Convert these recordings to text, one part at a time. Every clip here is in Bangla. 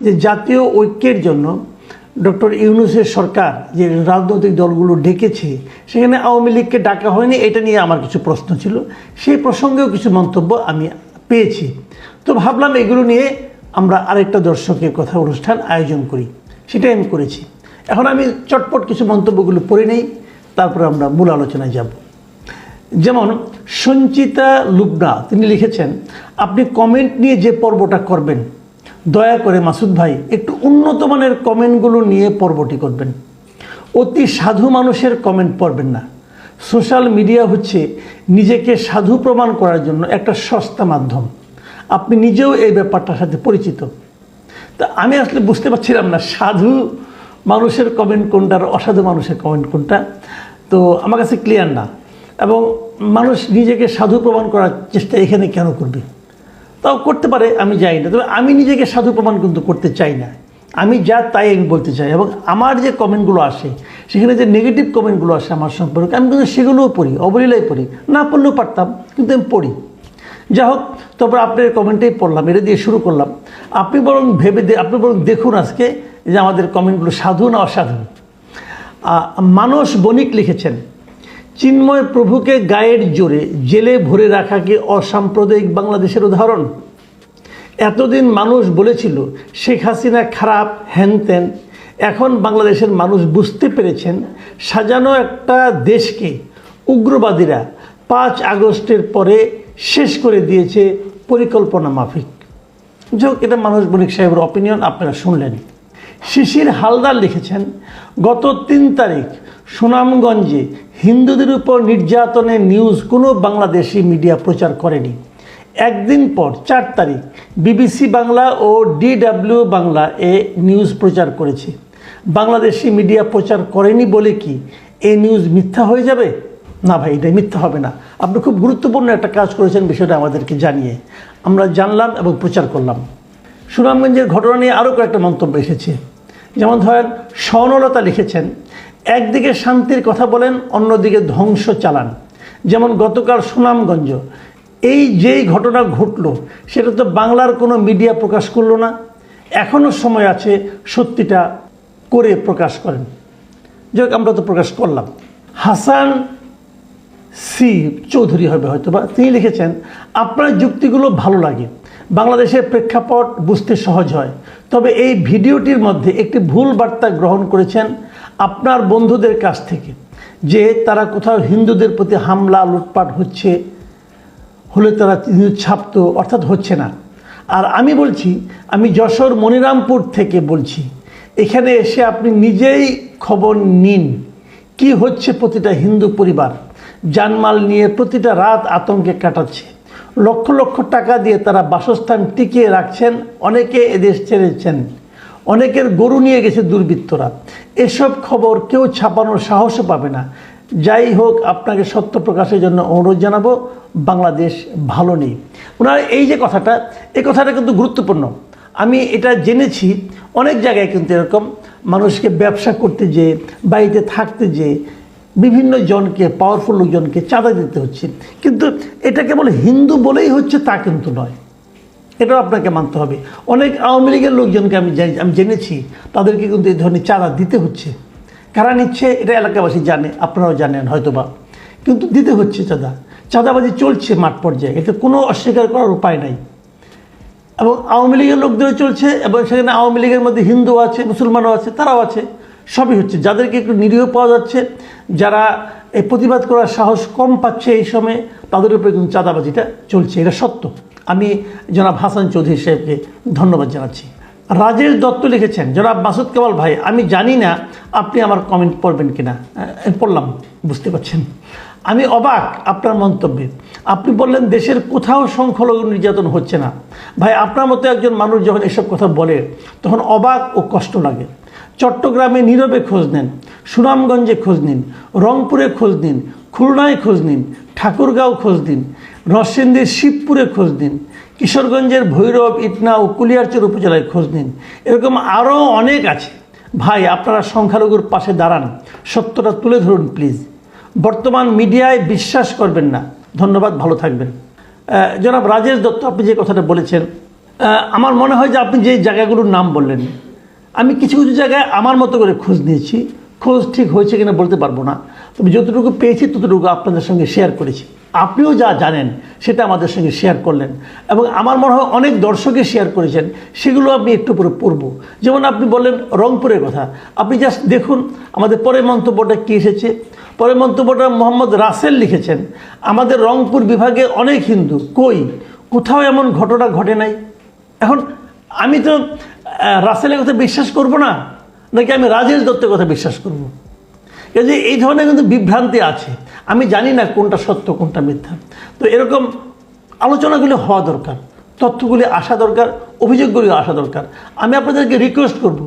যে জাতীয় ঐক্যের জন্য ডক্টর ইউনূসের সরকার যে রাজনৈতিক দলগুলো ডেকেছে সেখানে আওয়ামী লীগকে ডাকা হয়নি, এটা নিয়ে আমার কিছু প্রশ্ন ছিল। সেই প্রসঙ্গেও কিছু মন্তব্য আমি পেয়েছি। তো ভাবলাম এগুলো নিয়ে আমরা আরেকটা দর্শকের কথা অনুষ্ঠান আয়োজন করি, সেটাই আমি করেছি। এখন আমি চটপট কিছু মন্তব্যগুলো পড়ে নেই, তারপরে আমরা মূল আলোচনায় যাব। যেমন সঞ্চিতা লুবনা তিনি লিখেছেন, আপনি কমেন্ট নিয়ে যে পর্বটা করবেন দয়া করে মাসুদ ভাই একটু উন্নত মানের কমেন্টগুলো নিয়ে পর্বটি করবেন। অতি সাধু মানুষের কমেন্ট পড়বেন না। সোশ্যাল মিডিয়া হচ্ছে নিজেকে সাধু প্রমাণ করার জন্য একটা সস্তা মাধ্যম। আপনি নিজেও এই ব্যাপারটার সাথে পরিচিত। তা আমি আসলে বুঝতে পারছিলাম না সাধু মানুষের কমেন্ট কোনটা আর অসাধু মানুষের কমেন্ট কোনটা। তো আমার কাছে ক্লিয়ার না, এবং মানুষ নিজেকে সাধু প্রমাণ করার চেষ্টা এখানে কেন করবে? তাও করতে পারে, আমি যাই না, তবে আমি নিজেকে সাধু প্রমাণ কিন্তু করতে চাই না। আমি যা তাই আমি বলতে চাই, এবং আমার যে কমেন্টগুলো আসে সেখানে যে নেগেটিভ কমেন্টগুলো আসে আমার সম্পর্কে আমি কিন্তু সেগুলোও পড়ি, অবলীলায় পড়ি। না পড়লেও পারতাম, কিন্তু আমি পড়ি। যা হোক, তারপর আপনার কমেন্টেই পড়লাম, এটা দিয়ে শুরু করলাম। আপনি বরং দেখুন আজকে যে আমাদের কমেন্টগুলো সাধু না অসাধু। মানস বণিক লিখেছেন, চিন্ময় প্রভুকে গায়ের জোরে জেলে ভরে রাখা কি অসাম্প্রদায়িক বাংলাদেশের উদাহরণ? এতদিন মানুষ বলেছিল শেখ হাসিনা খারাপ, হ্যানত্যান। এখন বাংলাদেশের মানুষ বুঝতে পেরেছেন সাজানো একটা দেশকে উগ্রবাদীরা 5 আগস্টের পরে শেষ করে দিয়েছে পরিকল্পনা মাফিক। যাই হোক, এটা মানস বণিক সাহেবের অপিনিয়ন, আপনারা শুনলেন। শিশির হালদার লিখেছেন, গত 3 তারিখ সুনামগঞ্জে হিন্দুদের উপর নির্যাতনের নিউজ কোনো বাংলাদেশি মিডিয়া প্রচার করেনি। একদিন পর 4 তারিখ বিবিসি বাংলা ও DW বাংলা এ নিউজ প্রচার করেছে। বাংলাদেশি মিডিয়া প্রচার করেনি বলে কি এই নিউজ মিথ্যা হয়ে যাবে? না ভাই, এটা মিথ্যা হবে না। আপনি খুব গুরুত্বপূর্ণ একটা কাজ করেছেন, বিষয়টা আমাদেরকে জানিয়ে আমরা জানলাম এবং প্রচার করলাম। সুনামগঞ্জের ঘটনা নিয়ে আরও কয়েকটা মন্তব্য এসেছে। যেমন ধরেন স্বর্ণলতা লিখেছেন, একদিকে শান্তির কথা বলেন, অন্যদিকে ধ্বংস চালান। যেমন গতকাল সুনামগঞ্জ যেই ঘটনা ঘটলো সেটা তো বাংলার কোনো মিডিয়া প্রকাশ করলো না। এখনও সময় আছে সত্যিটা করে প্রকাশ করেন। যাই হোক, আমরা তো প্রকাশ করলাম। হাসান সি চৌধুরী হবে হয়তো বা, তিনি লিখেছেন, আপনার যুক্তিগুলো ভালো লাগে, বাংলাদেশের প্রেক্ষাপট বুঝতে সহজ হয়। তবে এই ভিডিওটির মধ্যে একটি ভুল বার্তা গ্রহণ করেছেন আপনার বন্ধুদের কাছ থেকে, যে তারা কোথাও হিন্দুদের প্রতি হামলা লুটপাট হলে তারা ছাপত, অর্থাৎ হচ্ছে না। আর আমি বলছি, আমি যশোর মনিরামপুর থেকে বলছি, এখানে এসে আপনি নিজেই খবর নিন কি হচ্ছে। প্রতিটা হিন্দু পরিবার জানমাল নিয়ে প্রতিটা রাত আতঙ্কে কাটাচ্ছে। লক্ষ লক্ষ টাকা দিয়ে তারা বাসস্থান টিকিয়ে রাখছেন। অনেকে এদেশ ছেড়েছেন, অনেকের গরু নিয়ে গেছে দুর্বৃত্তরা। এসব খবর কেউ ছাপানোর সাহসও পাবে না। যাই হোক, আপনাকে সত্য প্রকাশের জন্য অনুরোধ জানাবো, বাংলাদেশ ভালো নেই। ওনার এই যে কথাটা, এই কথাটা কিন্তু গুরুত্বপূর্ণ। আমি এটা জেনেছি অনেক জায়গায় কিন্তু এরকম মানুষকে ব্যবসা করতে যেয়ে, বাড়িতে থাকতে যেয়ে বিভিন্ন জনকে, পাওয়ারফুল লোকজনকে চাঁদা দিতে হচ্ছে। কিন্তু এটা কেবল হিন্দু বলেই হচ্ছে তা কিন্তু নয়, এটাও আপনাকে মানতে হবে। অনেক আওয়ামী লীগের লোকজনকে আমি জেনেছি তাদেরকে কিন্তু এই ধরনের চাঁদা দিতে হচ্ছে। কারা নিচ্ছে এটা এলাকাবাসী জানে, আপনারাও জানেন হয়তোবা, কিন্তু দিতে হচ্ছে চাঁদাবাজি চলছে মাঠ পর্যায়ে, এটা কোনো অস্বীকার করার উপায় নাই। এবং আওয়ামী লীগের লোকদেরও চলছে, এবং সেখানে আওয়ামী লীগের মধ্যে হিন্দু আছে, মুসলমানও আছে, তারাও আছে, সবই হচ্ছে। যাদেরকে একটু নিরীহ পাওয়া যাচ্ছে, যারা এই প্রতিবাদ করার সাহস কম পাচ্ছে এই সময়ে, তাদের উপরে কিন্তু চাঁদাবাজিটা চলছে, এটা সত্য। আমি জনাব হাসান চৌধুরী সাহেবকে ধন্যবাদ জানাচ্ছি। রাজেশ দত্ত লিখেছেন, জনাব মাসুদ কামাল ভাই, আমি জানি না আপনি আমার কমেন্ট পড়বেন কিনা, পড়লাম, বুঝতে পারছেন। আমি অবাক আপনার মন্তব্যে। আপনি বললেন দেশের কোথাও সংখ্যালঘু নির্যাতন হচ্ছে না। ভাই, আপনার মতো একজন মানুষ যখন এসব কথা বলে তখন অবাক ও কষ্ট লাগে। চট্টগ্রামে নীরবে খোঁজ নেন, সুনামগঞ্জে খোঁজ নিন, রংপুরে খোঁজ নিন, খুলনায় খোঁজ নিন, ঠাকুরগাঁও খোঁজ দিন, নরসিংদীর শিবপুরে খোঁজ নিন, কিশোরগঞ্জের ভৈরব, ইটনা ও কুলিয়ারচর উপজেলায় খোঁজ নিন। এরকম আরও অনেক আছে। ভাই, আপনারা সংখ্যালঘুর পাশে দাঁড়ান, সত্যটা তুলে ধরুন প্লিজ। বর্তমান মিডিয়ায় বিশ্বাস করবেন না। ধন্যবাদ, ভালো থাকবেন। জনাব রাজেশ দত্ত, আপনি যে কথাটা বলেছেন আমার মনে হয় যে আপনি যে জায়গাগুলোর নাম বললেন, আমি কিছু কিছু জায়গায় আমার মতো করে খোঁজ নিয়েছি। খোঁজ ঠিক হয়েছে কিনা বলতে পারবো না, তবে যতটুকু পেয়েছি ততটুকু আপনাদের সঙ্গে শেয়ার করেছি। আপনিও যা জানেন সেটা আমাদের সঙ্গে শেয়ার করলেন, এবং আমার মনে হয় অনেক দর্শকে শেয়ার করেছেন, সেগুলো আমি একটু পরে পড়ব। যেমন আপনি বললেন রংপুরের কথা, আপনি জাস্ট দেখুন আমাদের পরের মন্তব্যটা কী এসেছে। পরের মন্তব্যটা মোহাম্মদ রাসেল লিখেছেন, আমাদের রংপুর বিভাগে অনেক হিন্দু, কোথাও এমন ঘটনা ঘটে নাই। এখন আমি তো রাসেলের কথা বিশ্বাস করব না, নাকি আমি রাজেশ দত্তের কথা বিশ্বাস করব? যে এই ধরনের কিন্তু বিভ্রান্তি আছে, আমি জানি না কোনটা সত্য কোনটা মিথ্যা। তো এরকম আলোচনাগুলি হওয়া দরকার, তথ্যগুলি আসা দরকার, অভিযোগগুলি আসা দরকার। আমি আপনাদেরকে রিকোয়েস্ট করব,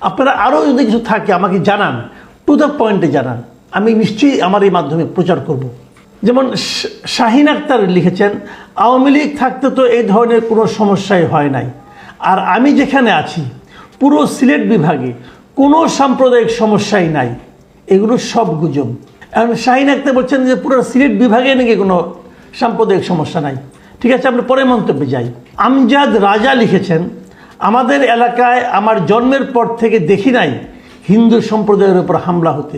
আপনারা আরও যদি কিছু থাকে আমাকে জানান, টু দ্য পয়েন্টে জানান, আমি নিশ্চয়ই আমার এই মাধ্যমে প্রচার করব। যেমন শাহিন আক্তার লিখেছেন, আওয়ামী লীগ থাকতে তো এই ধরনের কোনো সমস্যাই হয় নাই, আর আমি যেখানে আছি পুরো সিলেট বিভাগে কোনো সাম্প্রদায়িক সমস্যাই নাই, এগুলো সব গুজব। এখন শাহিন আক্তার বলছেন যে পুরো সিলেট বিভাগে নাকি কোনো সাম্প্রদায়িক সমস্যা নাই। ঠিক আছে, আমরা পরে মন্তব্যে যাই। আমজাদ রাজা লিখেছেন, আমাদের এলাকায় আমার জন্মের পর থেকে দেখি নাই হিন্দু সম্প্রদায়ের উপর হামলা হতে,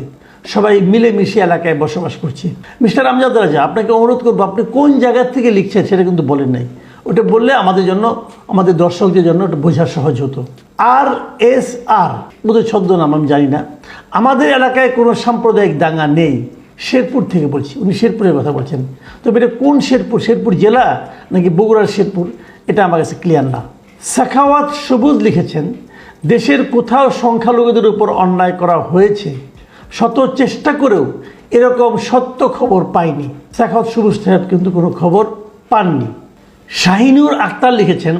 সবাই মিলেমিশে এলাকায় বসবাস করছি। মিস্টার আমজাদ রাজা, আপনাকে অনুরোধ করবো, আপনি কোন জায়গা থেকে লিখছেন সেটা কিন্তু বলেন নাই। ওটা বললে আমাদের জন্য, আমাদের দর্শকদের জন্য ওটা বোঝা সহজ হতো। RSR বোধহয় ছদ্মনাম, আমি জানি না। আমাদের এলাকায় কোনো সাম্প্রদায়িক দাঙ্গা নেই, শেরপুর থেকে বলছি। উনি শেরপুরের কথা বলছেন, তবে এটা কোন শেরপুর, শেরপুর জেলা নাকি বগুড়ার শেরপুর, এটা আমার কাছে ক্লিয়ার না। সাখাওয়াত সবুজ লিখেছেন, দেশের কোথাও সংখ্যালঘুদের উপর অন্যায় করা হয়েছে, শত চেষ্টা করেও এরকম সত্য খবর পাইনি। সাখাওয়াত সবুজ সাহেব কিন্তু কোনো খবর পাননি। শাহিনুর আক্তার লিখেছেন,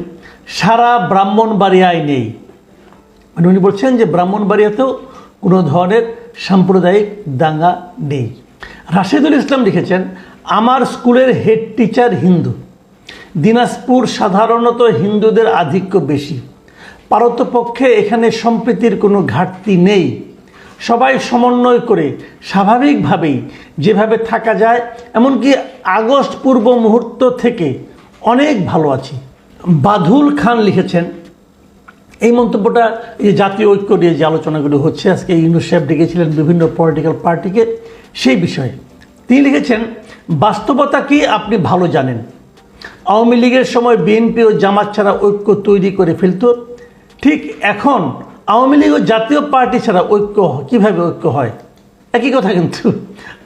সারা ব্রাহ্মণবাড়িয়ায় নেই, মানে উনি বলছেন যে ব্রাহ্মণবাড়িয়াতেও কোনো ধরনের সাম্প্রদায়িক দাঙ্গা নেই। রাশেদুল ইসলাম লিখেছেন, আমার স্কুলের হেড টিচার হিন্দু, দিনাজপুর সাধারণত হিন্দুদের আধিক্য বেশি, পারতপক্ষে এখানে সম্প্রীতির কোনো ঘাটতি নেই, সবাই সমন্বয় করে স্বাভাবিকভাবেই যেভাবে থাকা যায়, এমনকি আগস্ট পূর্ব মুহূর্ত থেকে অনেক ভালো আছি। বাদুল খান লিখেছেন, এই মন্তব্যটা এই জাতীয় ঐক্য নিয়ে যে আলোচনাগুলো হচ্ছে, আজকে ইউনূস সাহেব ডেকেছিলেন বিভিন্ন পলিটিক্যাল পার্টিকে, সেই বিষয়ে তিনি লিখেছেন, বাস্তবতা কি আপনি ভালো জানেন, আওয়ামী লীগের সময় বিএনপি ও জামাত ছাড়া ঐক্য তৈরি করে ফেলত, ঠিক এখন আওয়ামী লীগ ও জাতীয় পার্টি ছাড়া ঐক্য কীভাবে ঐক্য হয়? একই কথা কিন্তু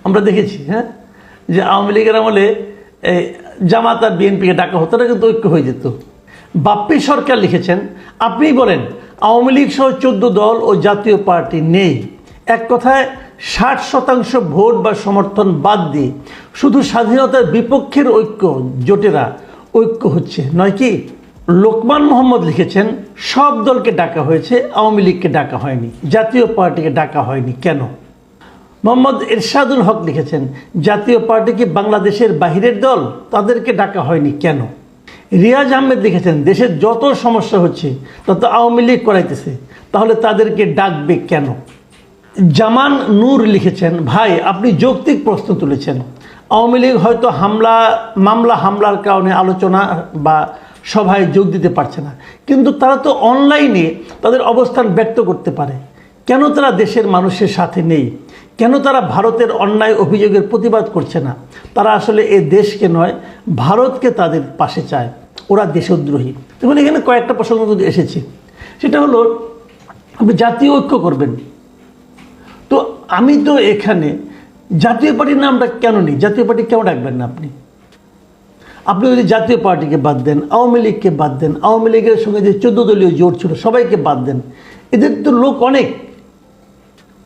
আমরা দেখেছি, হ্যাঁ, যে আওয়ামী লীগের আমলে জামাত আর বিএনপিকে ডাকা হতো না, কিন্তু ঐক্য হয়ে যেত। বাপ্পি সরকার লিখেছেন, আপনি বলেন আওয়ামী লীগ সহ 14 দল ও জাতীয় পার্টি নেই, এক কথায় 60% ভোট বা সমর্থন বাদ দিয়ে শুধু স্বাধীনতার বিপক্ষের ঐক্য জোটেরা ঐক্য হচ্ছে, নয় কি? লোকমান মোহাম্মদ লিখেছেন, সব দলকে ডাকা হয়েছে, আওয়ামী লীগকে ডাকা হয়নি, জাতীয় পার্টিকে ডাকা হয়নি, কেন? মোহাম্মদ এরশাদুল হক লিখেছেন, জাতীয় পার্টি কি বাংলাদেশের বাহিরের দল, তাদেরকে ডাকা হয়নি, কেন? রিয়াজ আহমেদ লিখেছেন, দেশের যত সমস্যা হচ্ছে তত আওয়ামী লীগ করাইতেছে, তাহলে তাদেরকে ডাকবে কেন? জামান নূর লিখেছেন, ভাই আপনি যৌক্তিক প্রশ্ন তুলেছেন, আওয়ামী লীগ হয়তো হামলার কারণে আলোচনা বা সভায় যোগ দিতে পারছে না, কিন্তু তারা তো অনলাইনে তাদের অবস্থান ব্যক্ত করতে পারে, কেন তারা দেশের মানুষের সাথে নেই? কেন তারা ভারতের অন্যায় অভিযোগের প্রতিবাদ করছে না? তারা আসলে এ দেশকে নয়, ভারতকে তাদের পাশে চায়, ওরা দেশদ্রোহী। এবং এখানে কয়েকটা প্রসঙ্গ কিন্তু এসেছে, সেটা হলো আপনি জাতীয় ঐক্য করবেন, তো আমি তো এখানে জাতীয় পার্টির নামটা কেন নিই? জাতীয় পার্টি কেন ডাকবেন না আপনি? আপনি যদি জাতীয় পার্টিকে বাদ দেন, আওয়ামী লীগকে বাদ দেন, আওয়ামী লীগের সঙ্গে যে 14 দলীয় জোট ছিল সবাইকে বাদ দেন, এদের তো লোক অনেক,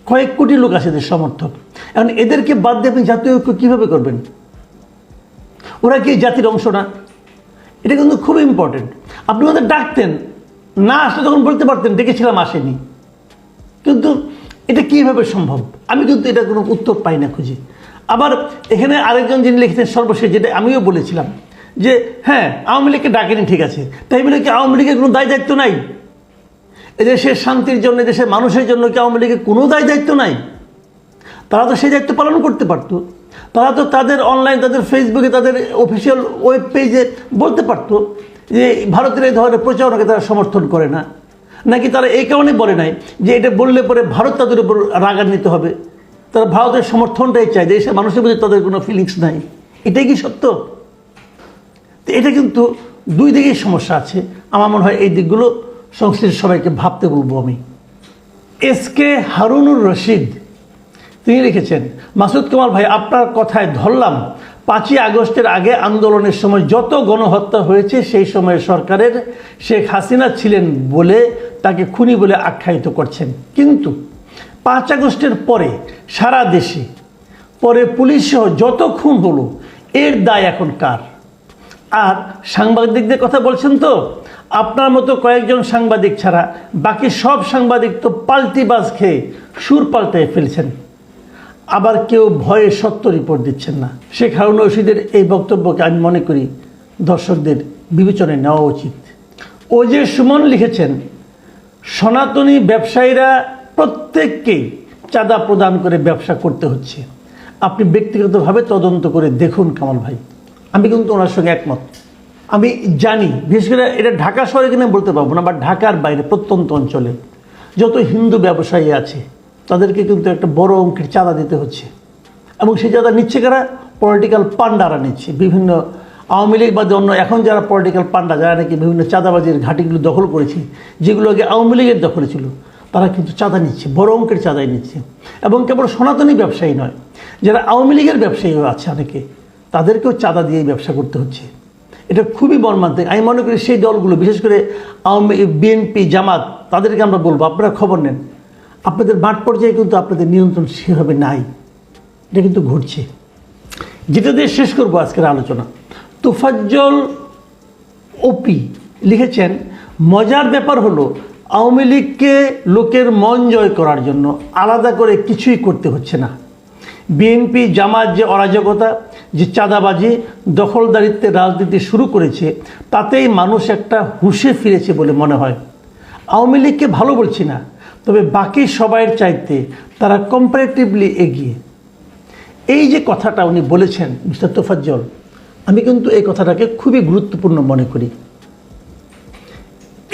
কয়েক কোটি লোক আছে এদের সমর্থক। এখন এদেরকে বাদ দিয়ে আপনি জাতীয় ঐক্য কীভাবে করবেন? ওরা কি জাতির অংশ না? এটা কিন্তু খুব ইম্পর্টেন্ট। আপনি ওদের ডাকতেন, না আসলে তখন বলতে পারতেন ডেকেছিলাম আসেনি, কিন্তু এটা কীভাবে সম্ভব? আমি কিন্তু এটা কোনো উত্তর পাই না খুঁজে। আবার এখানে আরেকজন যিনি লিখেছেন সর্বশেষ, যেটা আমিও বলেছিলাম, যে হ্যাঁ আওয়ামী লীগকে ডাকেনি, ঠিক আছে, তাই বলে কি আওয়ামী লীগের কোনো দায় দায়িত্ব নাই? এদেশের শান্তির জন্য, এদেশের মানুষের জন্য কি আওয়ামী লীগের কোনো দায় দায়িত্ব নাই? তারা তো সেই দায়িত্ব পালন করতে পারতো, তারা তো তাদের অনলাইন, তাদের ফেসবুকে, তাদের অফিসিয়াল ওয়েব পেজে বলতে পারতো যে ভারতের এই ধরনের প্রচারণাকে তারা সমর্থন করে না, নাকি তারা এই কারণে বলে নাই যে এটা বললে পরে ভারত তাদের উপর রাগান্বিত হবে, তারা ভারতের সমর্থনটাই চায়, দেশের মানুষের প্রতি তাদের কোনো ফিলিংস নাই? এটাই কি সত্য? তো এটা কিন্তু দুই দিকেই সমস্যা আছে। আমার মনে হয় এই দিকগুলো সংশ্লিষ্ট সবাইকে ভাবতে বলবো আমি। এসকে হারুনুর রশিদ তিনি লিখেছেন, মাসুদ কামাল ভাই, আপনার কথায় ধরলাম 5ই আগস্টের আগে আন্দোলনের সময় যত গণহত্যা হয়েছে সেই সময় সরকারের শেখ হাসিনা ছিলেন বলে তাকে খুনি বলে আখ্যায়িত করছেন, কিন্তু 5 আগস্টের পরে সারা দেশে পরে পুলিশ সহ যত খুন হলো এর দায় এখন কার? আর সাংবাদিকদের কথা বলছেন তো, আপনার মতো কয়েকজন সাংবাদিক ছাড়া বাকি সব সাংবাদিক তো পাল্টিবাজ খেয়ে সুর পাল্টায় ফেলছেন, আবার কেউ ভয়ে সত্য রিপোর্ট দিচ্ছেন না। শেখ হারুন রশিদের এই বক্তব্যকে আমি মনে করি দর্শকদের বিবেচনায় নেওয়া উচিত। ও যে সুমন লিখেছেন, সনাতনী ব্যবসায়ীরা প্রত্যেককেই চাঁদা প্রদান করে ব্যবসা করতে হচ্ছে, আপনি ব্যক্তিগতভাবে তদন্ত করে দেখুন কামাল ভাই। আমি কিন্তু ওনার সঙ্গে একমত। আমি জানি, বিশেষ করে এটা ঢাকা শহরে কিনা বলতে পারবো না, বা ঢাকার বাইরে প্রত্যন্ত অঞ্চলে যত হিন্দু ব্যবসায়ী আছে তাদেরকে কিন্তু একটা বড় অঙ্কের চাঁদা দিতে হচ্ছে, এবং সেই চাঁদা নিচ্ছে কারা? পলিটিক্যাল পান্ডারা নিচ্ছে। বিভিন্ন আওয়ামী লীগ বা অন্য এখন যারা পলিটিক্যাল পান্ডা, যারা নাকি বিভিন্ন চাঁদাবাজির ঘাঁটিগুলো দখল করেছে, যেগুলো আগে আওয়ামী লীগের দখলে ছিল, তারা কিন্তু চাঁদা নিচ্ছে, বড় অঙ্কের চাঁদাই নিচ্ছে। এবং কেবল সনাতনী ব্যবসায়ী নয়, যারা আওয়ামী লীগের ব্যবসায়ীও আছে অনেকে, তাদেরকেও চাঁদা দিয়েই ব্যবসা করতে হচ্ছে। এটা খুবই মর্মান্তিক। আমি মনে করি সেই দলগুলো, বিশেষ করে আওয়ামী বিএনপি জামাত, তাদেরকে আমরা বলবো আপনারা খবর নেন, আপনাদের মাঠ পর্যায়ে কিন্তু আপনাদের নিয়ন্ত্রণ সেভাবে নাই। এটা কিন্তু ঘটছে। যেটা দিয়ে শেষ করবো আজকের আলোচনা, তোফাজ্জল ওপি লিখেছেন, মজার ব্যাপার হলো আওয়ামী লীগকে লোকের মন জয় করার জন্য আলাদা করে কিছুই করতে হচ্ছে না। বিএনপি জামাত যে অরাজকতা, যে চাঁদাবাজি, দখলদারিত্বের রাজনীতি শুরু করেছে, তাতেই মানুষ একটা হুঁশে ফিরেছে বলে মনে হয়। আওয়ামী লীগকে ভালো বলছি না, তবে বাকি সবাইয়ের চাইতে তারা কম্পারেটিভলি এগিয়ে। এই যে কথাটা উনি বলেছেন মিস্টার তোফাজ্জল, আমি কিন্তু এই কথাটাকে খুবই গুরুত্বপূর্ণ মনে করি।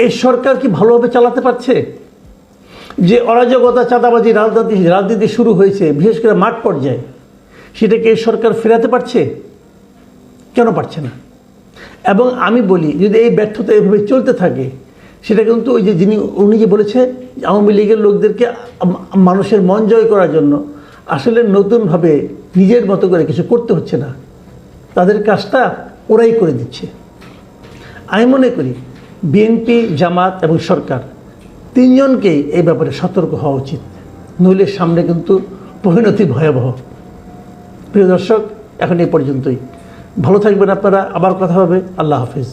এই সরকার কি ভালোভাবে চালাতে পারছে? যে অরাজকতা, চাঁদাবাজি, রাজনীতি শুরু হয়েছে বিশেষ করে মাঠ পর্যায়ে, সেটাকে এই সরকার ফেরাতে পারছে? কেন পারছে না? এবং আমি বলি, যদি এই ব্যর্থতা এভাবে চলতে থাকে, সেটা কিন্তু ওই যে উনি যে বলেছে আওয়ামী লীগের লোকদেরকে মানুষের মন জয় করার জন্য আসলে নতুনভাবে নিজের মতো করে কিছু করতে হচ্ছে না, তাদের কাজটা ওরাই করে দিচ্ছে। আমি মনে করি বিএনপি, জামাত এবং সরকার তিনজনকেই এই ব্যাপারে সতর্ক হওয়া উচিত, নইলে সামনে কিন্তু পরিণতি ভয়াবহ। প্রিয় দর্শক, এখন এই পর্যন্তই। ভালো থাকবেন আপনারা, আবার কথা হবে। আল্লাহ হাফিজ।